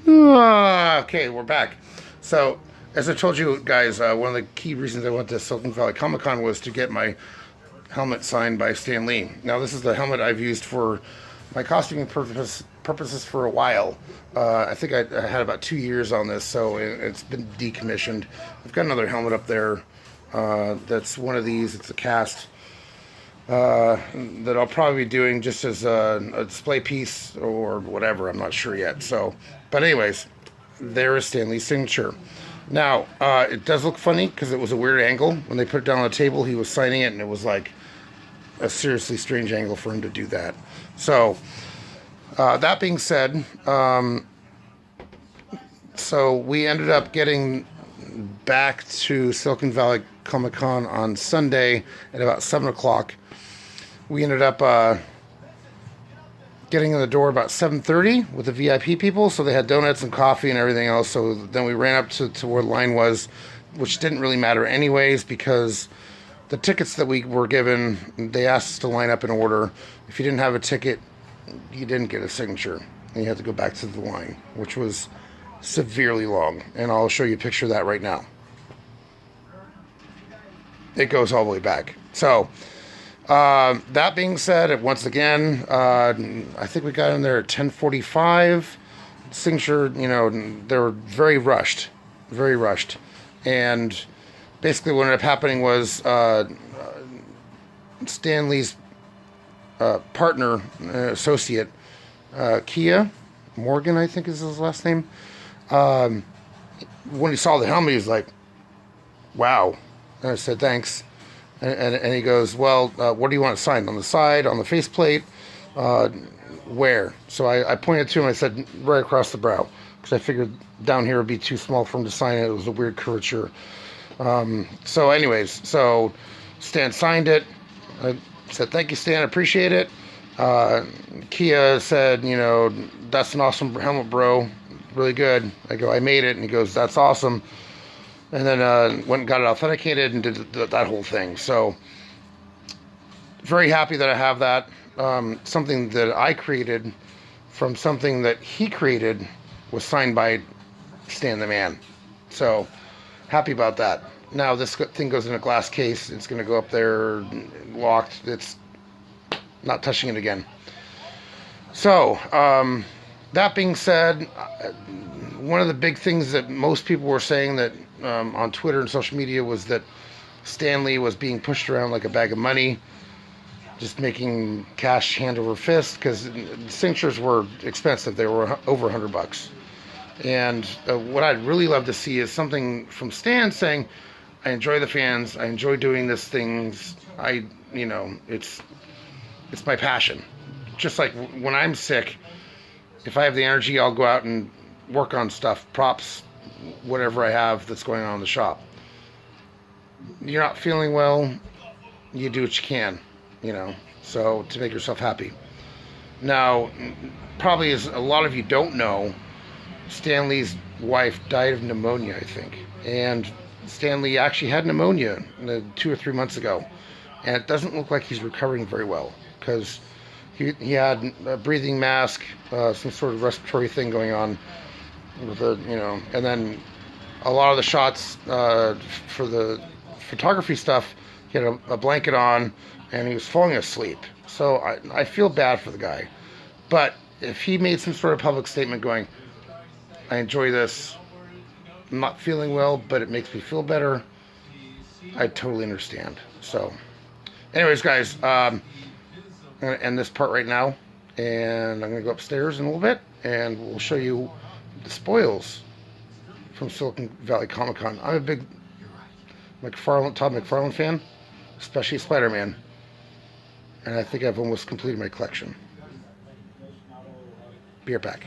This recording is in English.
Okay, we're back. So, as I told you guys, one of the key reasons I went to Silicon Valley Comic Con was to get my helmet signed by Stan Lee. Now, this is the helmet I've used for my costuming purposes for a while. I think I had about 2 years on this, so it's been decommissioned. I've got another helmet up there that's one of these. It's a cast that I'll probably be doing just as a display piece or whatever. I'm not sure yet. So, but anyways, there is Stan Lee's signature. Now, it does look funny because it was a weird angle. When they put it down on the table, he was signing it, and it was like a seriously strange angle for him to do that. So, that being said, so we ended up getting back to Silicon Valley Comic Con on Sunday at about 7 o'clock. We ended up getting in the door about 7:30 with the VIP people, so they had donuts and coffee and everything else. So then we ran up to where the line was, which didn't really matter anyways, because the tickets that we were given, they asked us to line up in order. If you didn't have a ticket, you didn't get a signature, and you had to go back to the line, which was severely long. And I'll show you a picture of that right now. It goes all the way back. So, that being said, once again, I think we got in there at 10:45. Signature, they were very rushed. And basically what ended up happening was Stan Lee's partner, associate, Kia Morgan, I think is his last name. When he saw the helmet, he was like, wow. And I said, thanks. And he goes, well, what do you want to sign? On the side, on the faceplate? Where? So I pointed to him. I said, right across the brow. Because I figured down here would be too small for him to sign it. It was a weird curvature. So anyways, so Stan signed it. I said, thank you, Stan. I appreciate it. Kia said, that's an awesome helmet, bro. Really good. I go, I made it. And he goes, that's awesome. And then went and got it authenticated and did that whole thing. So, very happy that I have that. Something that I created from something that he created was signed by Stan the Man. So, happy about that. Now, this thing goes in a glass case. It's going to go up there locked. It's not touching it again. So, that being said, one of the big things that most people were saying that on Twitter and social media was that Stan Lee was being pushed around like a bag of money, just making cash hand over fist, because signatures were expensive. They were over $100. And what I'd really love to see is something from Stan saying, I enjoy the fans, I enjoy doing these things, it's my passion. Just like when I'm sick, if I have the energy, I'll go out and work on stuff, props, whatever I have that's going on in the shop. You're not feeling well, you do what you can, so to make yourself happy. Now, probably as a lot of you don't know, Stan Lee's wife died of pneumonia, I think. And Stan Lee actually had pneumonia 2 or 3 months ago. And it doesn't look like he's recovering very well, because he had a breathing mask, some sort of respiratory thing going on with and then a lot of the shots for the photography stuff, he had a blanket on and he was falling asleep. So I feel bad for the guy. But if he made some sort of public statement going, I enjoy this, I'm not feeling well, but it makes me feel better, I totally understand. So anyways, guys, I'm going to end this part right now, and I'm going to go upstairs in a little bit, and we'll show you the spoils from Silicon Valley Comic Con. I'm a big Todd McFarlane fan, especially Spider-Man, and I think I've almost completed my collection. Be right back.